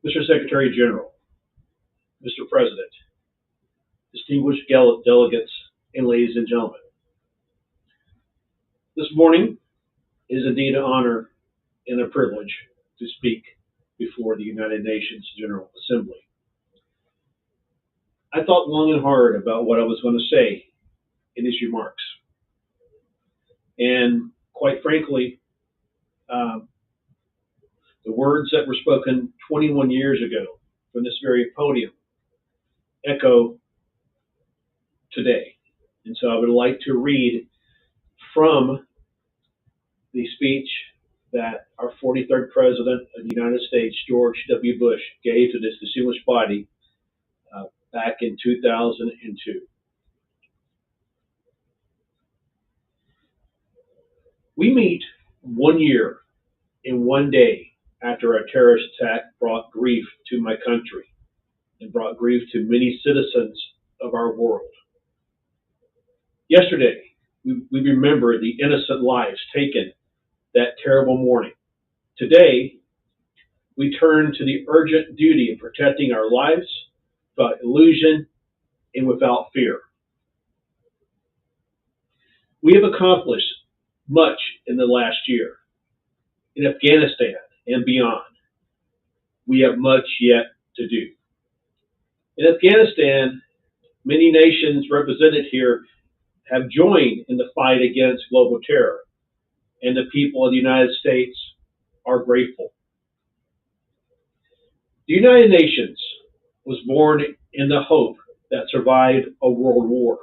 Mr. Secretary General, Mr. President, distinguished delegates, and ladies and gentlemen. This morning is indeed an honor and a privilege to speak before the United Nations General Assembly. I thought long and hard about what I was going to say in these remarks. And quite frankly, the words that were spoken 21 years ago from this very podium echo today. And so I would like to read from the speech that our 43rd President of the United States, George W. Bush, gave to this distinguished body back in 2002. We meet 1 year and 1 day after a terrorist attack brought grief to my country and brought grief to many citizens of our world. Yesterday, we remember the innocent lives taken that terrible morning. Today, we turn to the urgent duty of protecting our lives without illusion and without fear. We have accomplished much in the last year in Afghanistan and beyond. We have much yet to do. In Afghanistan, many nations represented here have joined in the fight against global terror, and the people of the United States are grateful. The United Nations was born in the hope that survived a world war,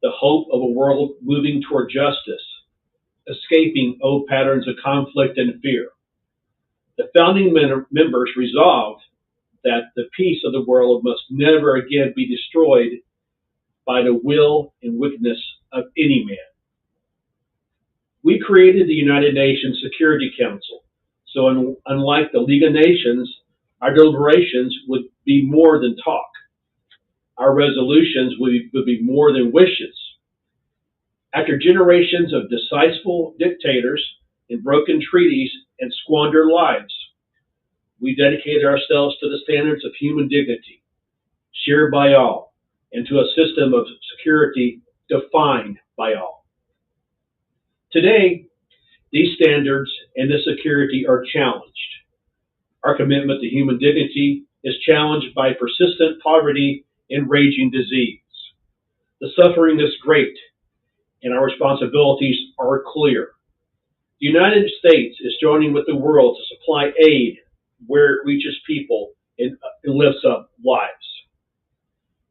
the hope of a world moving toward justice, escaping old patterns of conflict and fear. The founding members resolved that the peace of the world must never again be destroyed by the will and wickedness of any man. We created the United Nations Security Council, so unlike the League of Nations, our deliberations would be more than talk. Our resolutions would be more than wishes. After generations of despicable dictators and broken treaties and squandered lives, we dedicated ourselves to the standards of human dignity, shared by all, and to a system of security defined by all. Today, these standards and this security are challenged. Our commitment to human dignity is challenged by persistent poverty and raging disease. The suffering is great, and our responsibilities are clear. The United States is joining with the world to supply aid where it reaches people and lifts up lives.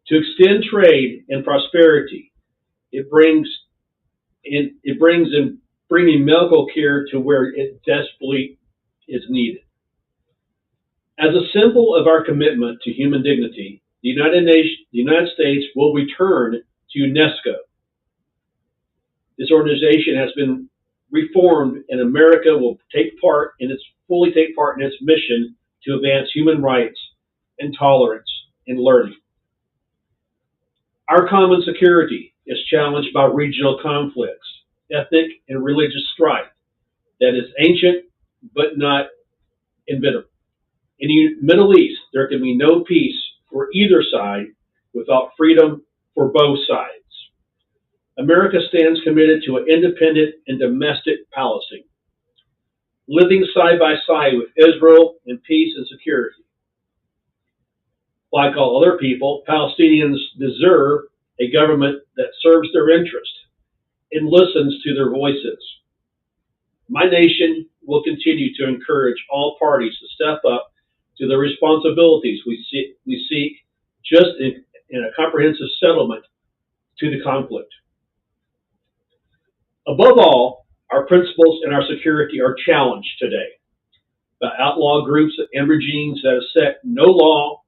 To extend trade and prosperity, it brings in bringing medical care to where it desperately is needed. As a symbol of our commitment to human dignity, the United States will return to UNESCO. This organization has been reformed, and America will fully take part in its mission to advance human rights and tolerance in learning. Our common security is challenged by regional conflicts, ethnic and religious strife that is ancient but not inevitable. In the Middle East, there can be no peace for either side without freedom for both sides. America stands committed to an independent and domestic policy, living side by side with Israel in peace and security. Like all other people, Palestinians deserve a government that serves their interests and listens to their voices. My nation will continue to encourage all parties to step up to the responsibilities we seek just in a comprehensive settlement to the conflict. Above all, our principles and our security are challenged today by outlaw groups and regimes that have set no law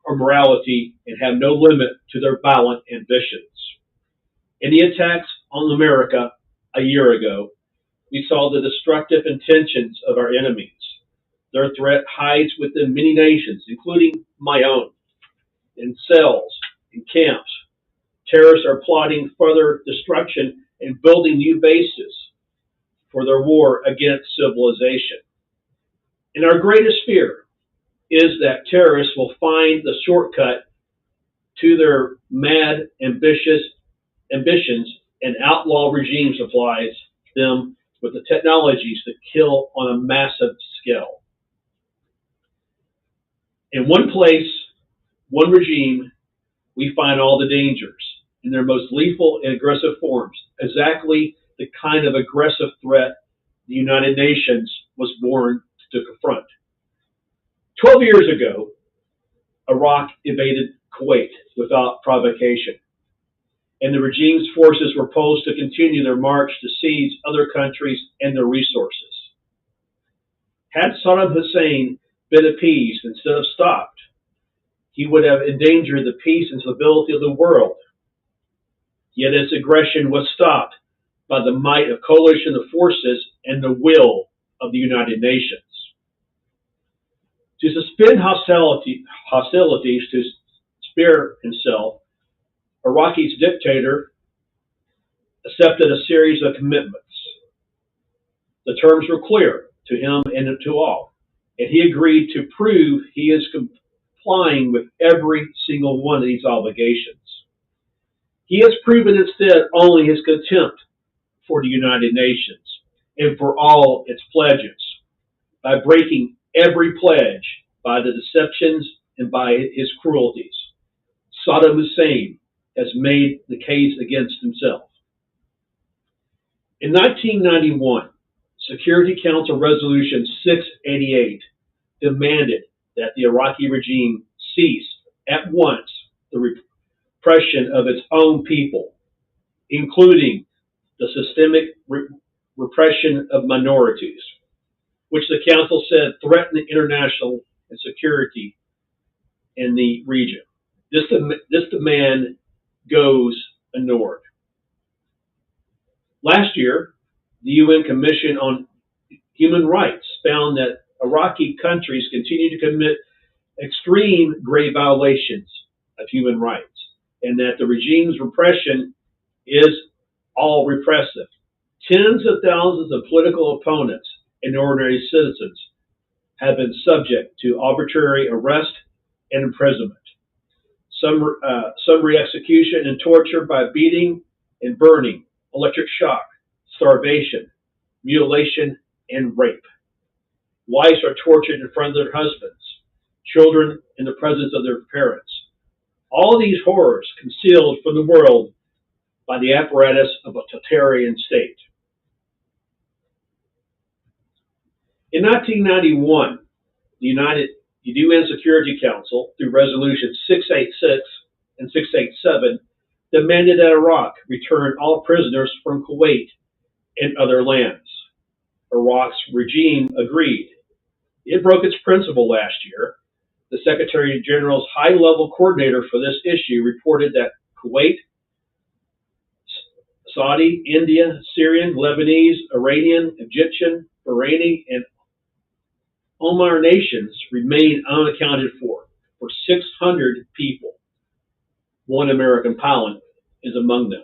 or morality and have no limit to their violent ambitions. In the attacks on America a year ago, we saw the destructive intentions of our enemies. Their threat hides within many nations, including my own. In cells, in camps, terrorists are plotting further destruction and building new bases for their war against civilization. And our greatest fear is that terrorists will find the shortcut to their mad, ambitious ambitions, and outlaw regime supplies them with the technologies that kill on a massive scale. In one place, one regime, we find all the dangers in their most lethal and aggressive forms, exactly the kind of aggressive threat the United Nations was born to confront. 12 years ago, Iraq invaded Kuwait without provocation, and the regime's forces were posed to continue their march to seize other countries and their resources. Had Saddam Hussein been appeased instead of stopped, he would have endangered the peace and stability of the world. Yet his aggression was stopped by the might of coalition of forces and the will of the United Nations. To suspend hostilities to spare himself, Iraqi's dictator accepted a series of commitments. The terms were clear to him and to all, and he agreed to prove he is complying with every single one of these obligations. He has proven instead only his contempt for the United Nations and for all its pledges by breaking every pledge by the deceptions and by his cruelties. Saddam Hussein has made the case against himself. In 1991, Security Council Resolution 688 demanded that the Iraqi regime cease at once the repression of its own people, including the systemic repression of minorities, which the Council said threatened international and security in the region. This demand goes ignored. Last year, the UN Commission on Human Rights found that Iraqi countries continue to commit extreme grave violations of human rights, and that the regime's repression is all repressive. Tens of thousands of political opponents and ordinary citizens have been subject to arbitrary arrest and imprisonment. Some re-execution and torture by beating and burning, electric shock, starvation, mutilation, and rape. Wives are tortured in front of their husbands, children in the presence of their parents. All these horrors concealed from the world by the apparatus of a totalitarian state. In 1991, the UN Security Council, through Resolutions 686 and 687, demanded that Iraq return all prisoners from Kuwait and other lands. Iraq's regime agreed. It broke its principle last year. The Secretary General's high-level coordinator for this issue reported that Kuwait, Saudi, India, Syrian, Lebanese, Iranian, Egyptian, Bahraini, and Omar nations remain unaccounted for 600 people. One American pilot is among them.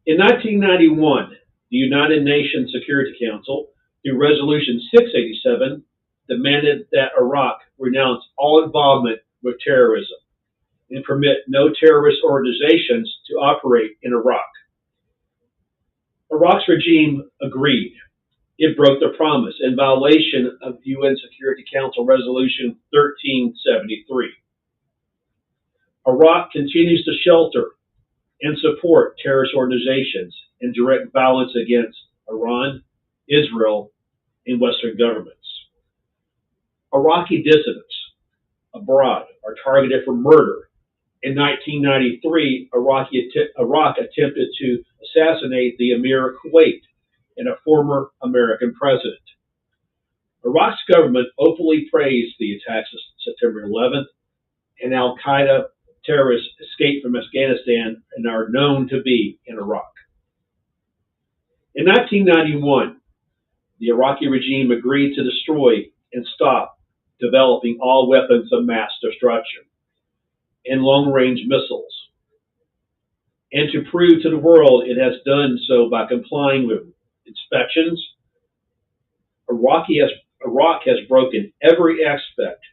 In 1991, the United Nations Security Council, through Resolution 687, demanded that Iraq renounce all involvement with terrorism and permit no terrorist organizations to operate in Iraq. Iraq's regime agreed. It broke the promise in violation of UN Security Council Resolution 1373. Iraq continues to shelter and support terrorist organizations and direct violence against Iran, Israel, and Western governments. Iraqi dissidents abroad are targeted for murder. In 1993, Iraq attempted to assassinate the Emir of Kuwait and a former American president. Iraq's government openly praised the attacks of September 11th, and al-Qaeda terrorists escaped from Afghanistan and are known to be in Iraq. In 1991, the Iraqi regime agreed to destroy and stop developing all weapons of mass destruction and long-range missiles, and to prove to the world it has done so by complying with inspections. Iraq has broken every aspect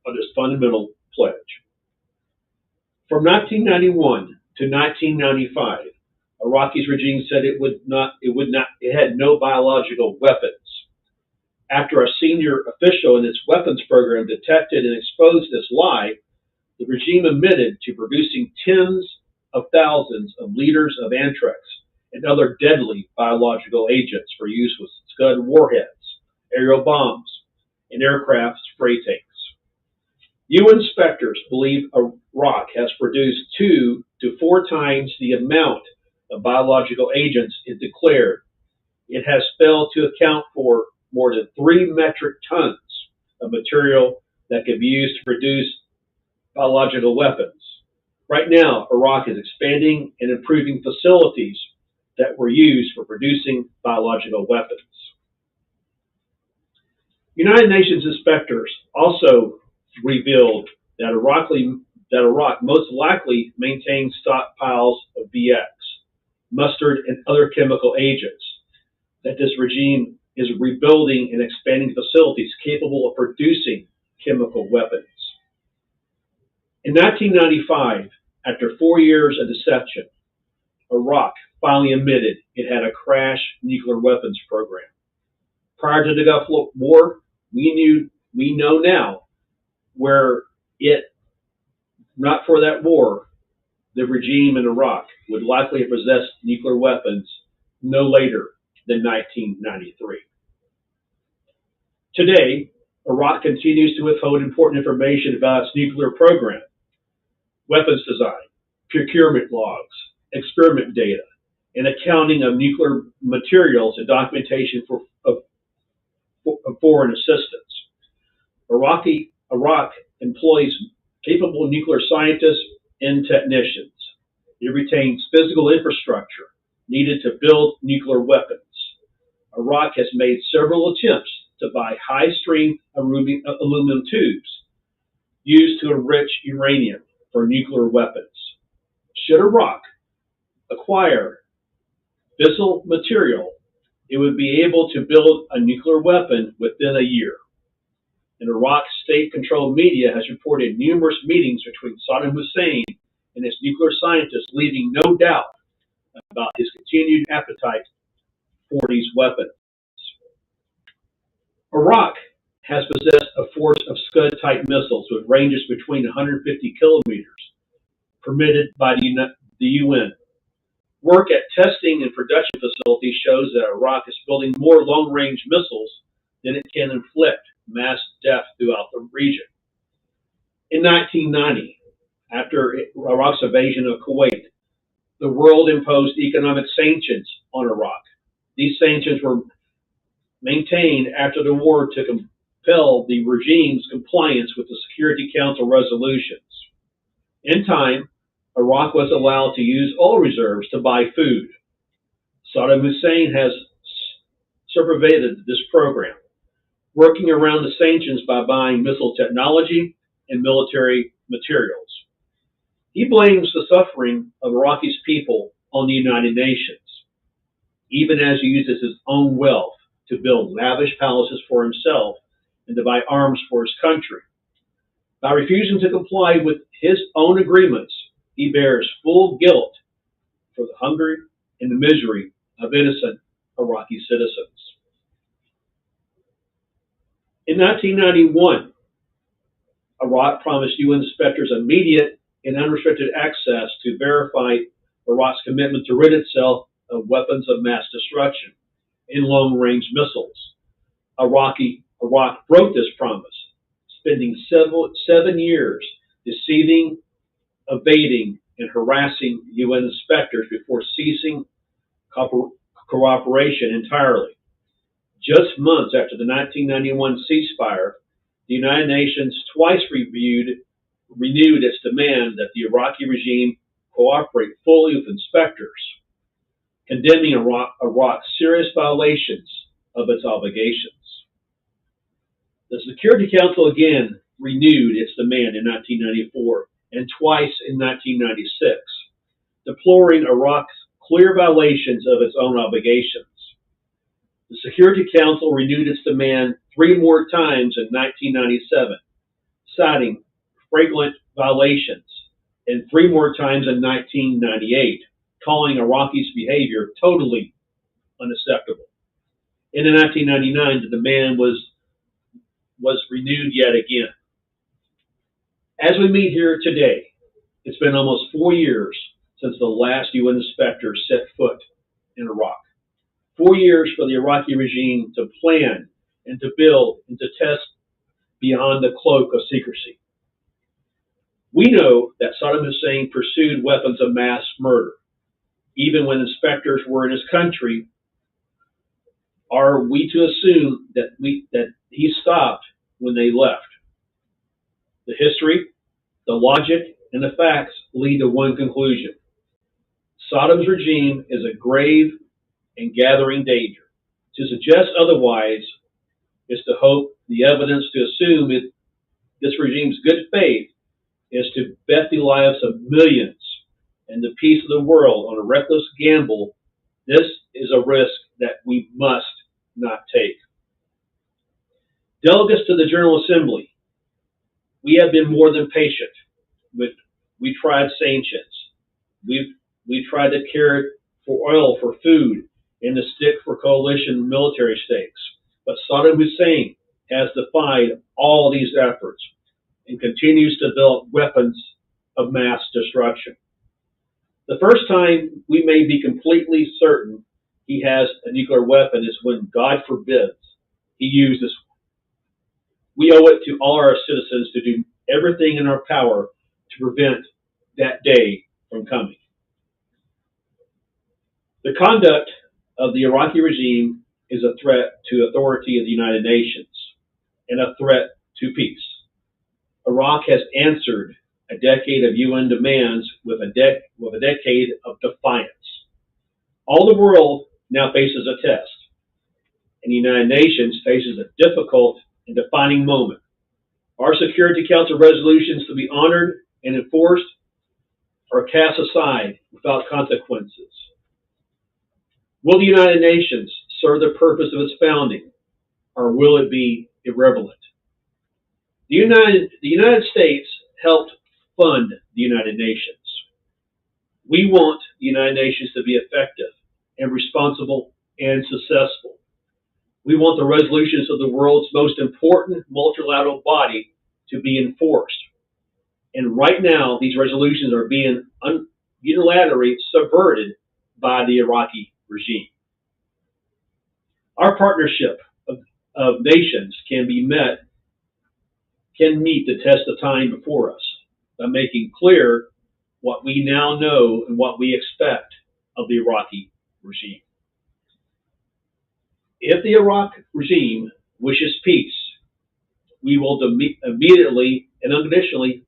of its fundamental pledge. From 1991 to 1995, Iraqi's regime said it had no biological weapons. After a senior official in its weapons program detected and exposed this lie, the regime admitted to producing tens of thousands of liters of anthrax and other deadly biological agents for use with Scud warheads, aerial bombs, and aircraft spray tanks. UN inspectors believe Iraq has produced 2 to 4 times the amount of biological agents it declared. It has failed to account for more than 3 metric tons of material that could be used to produce biological weapons. Right now, Iraq is expanding and improving facilities that were used for producing biological weapons. United Nations inspectors also revealed that Iraq most likely maintains stockpiles of VX, mustard, and other chemical agents, that this regime is rebuilding and expanding facilities capable of producing chemical weapons. In 1995, after 4 years of deception, Iraq finally admitted it had a crash nuclear weapons program. Prior to the Gulf War, we know now where not for that war, the regime in Iraq would likely have possessed nuclear weapons no later than 1993. Today, Iraq continues to withhold important information about its nuclear program, weapons design, procurement logs, experiment data, and accounting of nuclear materials and documentation of foreign assistance. Iraq employs capable nuclear scientists and technicians. It retains physical infrastructure needed to build nuclear weapons. Iraq has made several attempts to buy high-strength aluminum tubes used to enrich uranium for nuclear weapons. Should Iraq acquire fissile material, it would be able to build a nuclear weapon within a year. And Iraq's state-controlled media has reported numerous meetings between Saddam Hussein and his nuclear scientists, leaving no doubt about his continued appetite for these weapons. Iraq has possessed a force of Scud-type missiles with ranges between 150 kilometers, permitted by the UN. Work at testing and production facilities shows that Iraq is building more long-range missiles than it can inflict mass death throughout the region. In 1990, after Iraq's invasion of Kuwait, the world imposed economic sanctions on Iraq. These sanctions were maintained after the war to compel the regime's compliance with the Security Council resolutions. In time, Iraq was allowed to use oil reserves to buy food. Saddam Hussein has circumvented this program, working around the sanctions by buying missile technology and military materials. He blames the suffering of Iraq's people on the United Nations, even as he uses his own wealth to build lavish palaces for himself and to buy arms for his country. By refusing to comply with his own agreements, he bears full guilt for the hunger and the misery of innocent Iraqi citizens. In 1991, Iraq promised UN inspectors immediate and unrestricted access to verify Iraq's commitment to rid itself of weapons of mass destruction and long-range missiles. Iraq broke this promise, spending 7 years deceiving, evading, and harassing UN inspectors before ceasing cooperation entirely. Just months after the 1991 ceasefire, the United Nations twice renewed its demand that the Iraqi regime cooperate fully with inspectors, condemning Iraq's serious violations of its obligations. The Security Council again renewed its demand in 1994 and twice in 1996, deploring Iraq's clear violations of its own obligations. The Security Council renewed its demand 3 more times in 1997, citing flagrant violations, and 3 more times in 1998, calling Iraqis' behavior totally unacceptable. And in 1999, the demand was renewed yet again. As we meet here today, it's been almost 4 years since the last UN inspector set foot in Iraq. 4 years for the Iraqi regime to plan and to build and to test beyond the cloak of secrecy. We know that Saddam Hussein pursued weapons of mass murder. Even when inspectors were in his country, are we to assume that he stopped when they left? The history, the logic, and the facts lead to one conclusion. Saddam's regime is a grave and gathering danger. To suggest otherwise is to hope the evidence to assume this regime's good faith is to bet the lives of millions and the peace of the world on a reckless gamble. This is a risk that we must not take. Delegates to the General Assembly, we have been more than patient. We tried sanctions. We tried to care for oil, for food, and to stick for coalition military stakes. But Saddam Hussein has defied all these efforts and continues to develop weapons of mass destruction. The first time we may be completely certain he has a nuclear weapon is when, God forbids, he uses one. We owe it to all our citizens to do everything in our power to prevent that day from coming. The conduct of the Iraqi regime is a threat to authority of the United Nations and a threat to peace. Iraq has answered a decade of UN demands with a decade of defiance. All the world now faces a test, and the United Nations faces a difficult and defining moment. Our Security Council resolutions to be honored and enforced are cast aside without consequences. Will the United Nations serve the purpose of its founding, or will it be irrelevant? The United States helped fund the United Nations. We want the United Nations to be effective and responsible and successful. We want the resolutions of the world's most important multilateral body to be enforced. And right now, these resolutions are being unilaterally subverted by the Iraqi regime. Our partnership of nations can meet the test of time before us by making clear what we now know and what we expect of the Iraqi regime. If the Iraq regime wishes peace, we will immediately and unconditionally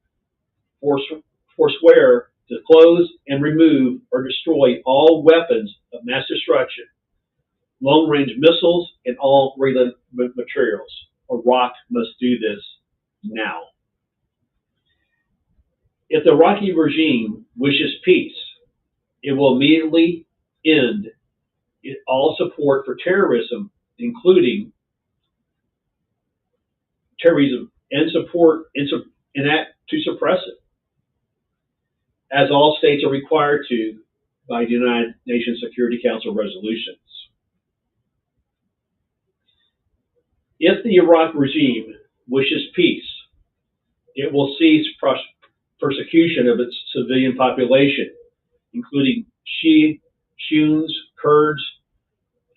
forswear to close and remove or destroy all weapons of mass destruction, long-range missiles, and all related materials. Iraq must do this now. If the Iraqi regime wishes peace, it will immediately end all support for terrorism, including terrorism, and act to suppress it, as all states are required to by the United Nations Security Council resolutions. If the Iraq regime wishes peace, it will cease persecution of its civilian population, including Sunnis, Kurds,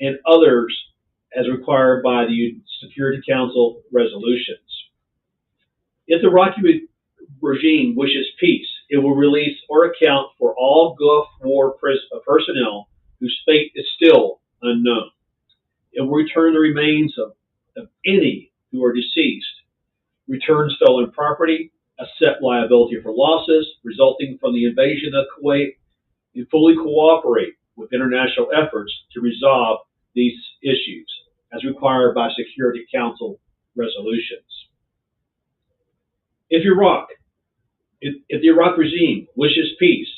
and others as required by the Security Council resolutions. If the Iraqi regime wishes peace, it will release or account for all Gulf War personnel whose fate is still unknown. It will return the remains of any who are deceased, return stolen property, accept liability for losses resulting from the invasion of Kuwait, and fully cooperate with international efforts to resolve these issues as required by Security Council resolutions. If the Iraq regime wishes peace,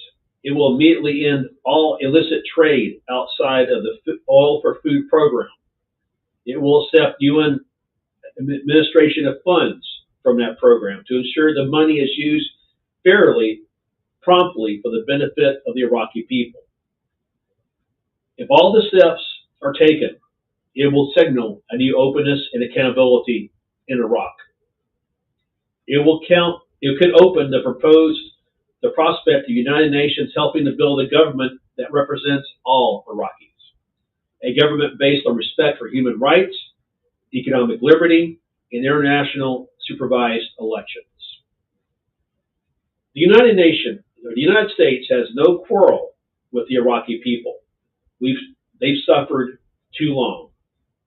it will immediately end all illicit trade outside of the Oil for Food program. It will accept UN administration of funds from that program to ensure the money is used fairly, promptly for the benefit of the Iraqi people. If all the steps are taken, it will signal a new openness and accountability in Iraq. It could open the prospect of the United Nations helping to build a government that represents all Iraqis. A government based on respect for human rights, economic liberty, and international supervised elections. The United States has no quarrel with the Iraqi people. They've suffered too long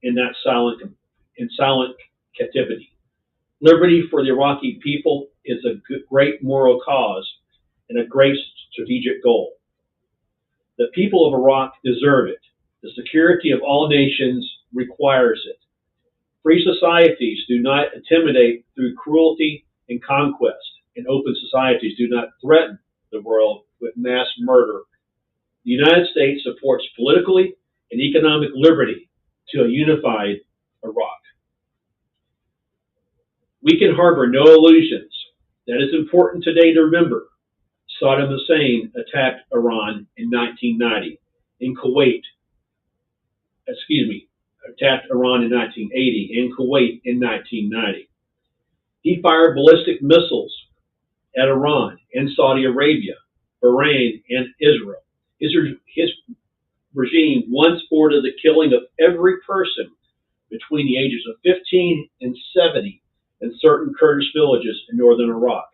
in silent captivity. Liberty for the Iraqi people is a great moral cause and a great strategic goal. The people of Iraq deserve it. The security of all nations requires it. Free societies do not intimidate through cruelty and conquest, and open societies do not threaten the world with mass murder. The United States supports politically and economic liberty to a unified Iraq. We can harbor no illusions. That is important today to remember. Saddam Hussein attacked Iran in 1990. Attacked Iran in 1980, and Kuwait in 1990. He fired ballistic missiles at Iran and Saudi Arabia, Bahrain, and Israel. His regime once ordered the killing of every person between the ages of 15 and 70 in certain Kurdish villages in northern Iraq.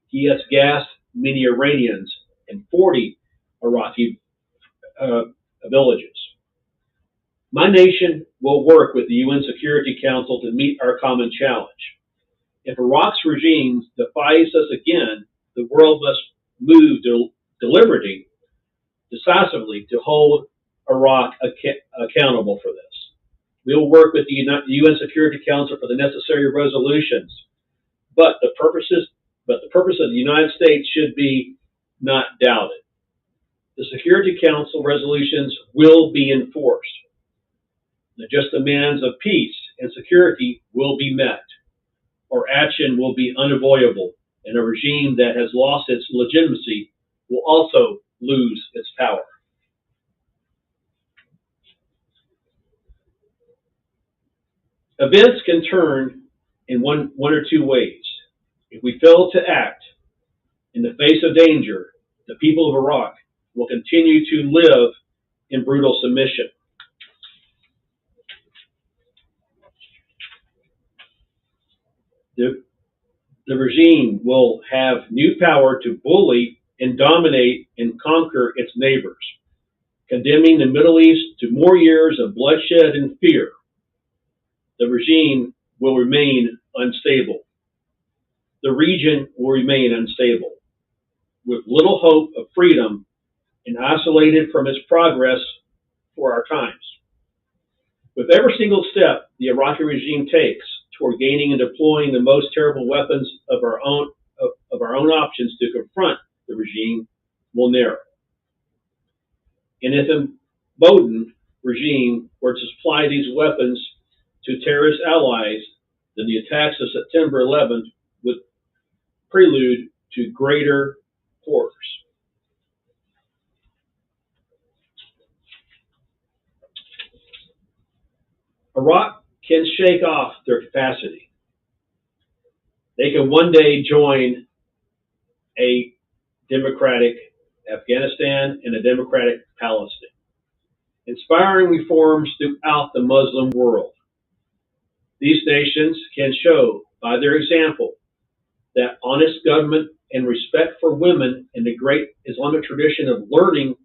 He has gassed many Iranians in 40 Iraqi villages. My nation will work with the UN Security Council to meet our common challenge. If Iraq's regime defies us again, the world must move decisively to hold Iraq accountable for this. We will work with the UN Security Council for the necessary resolutions, but the purpose of the United States should be not doubted. The Security Council resolutions will be enforced. The just demands of peace and security will be met, or action will be unavoidable, and a regime that has lost its legitimacy will also lose its power. Events can turn in one or two ways. If we fail to act in the face of danger, the people of Iraq will continue to live in brutal submission. The regime will have new power to bully and dominate and conquer its neighbors, condemning the Middle East to more years of bloodshed and fear. The regime will remain unstable. The region will remain unstable, with little hope of freedom and isolated from its progress for our times. With every single step the Iraqi regime takes toward gaining and deploying the most terrible weapons of our own options to confront the regime will narrow. And if emboldened regime were to supply these weapons to terrorist allies, then the attacks of September 11th would prelude to greater horrors. Iraq can shake off their capacity. They can one day join a democratic Afghanistan and a democratic Palestine, inspiring reforms throughout the Muslim world. These nations can show by their example that honest government and respect for women and the great Islamic tradition of learning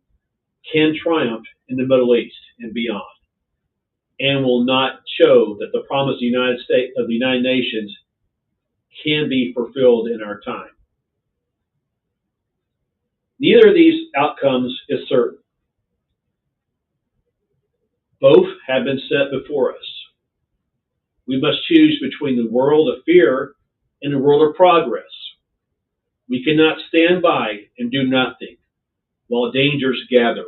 can triumph in the Middle East and beyond, and will not show that the promise of the United Nations can be fulfilled in our time. Neither of these outcomes is certain. Both have been set before us. We must choose between the world of fear and the world of progress. We cannot stand by and do nothing while dangers gather.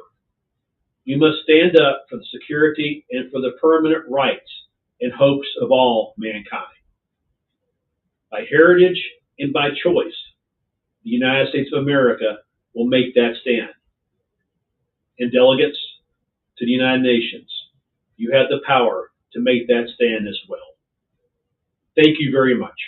We must stand up for the security and for the permanent rights and hopes of all mankind. By heritage and by choice, the United States of America will make that stand. And delegates to the United Nations, you have the power to make that stand as well. Thank you very much.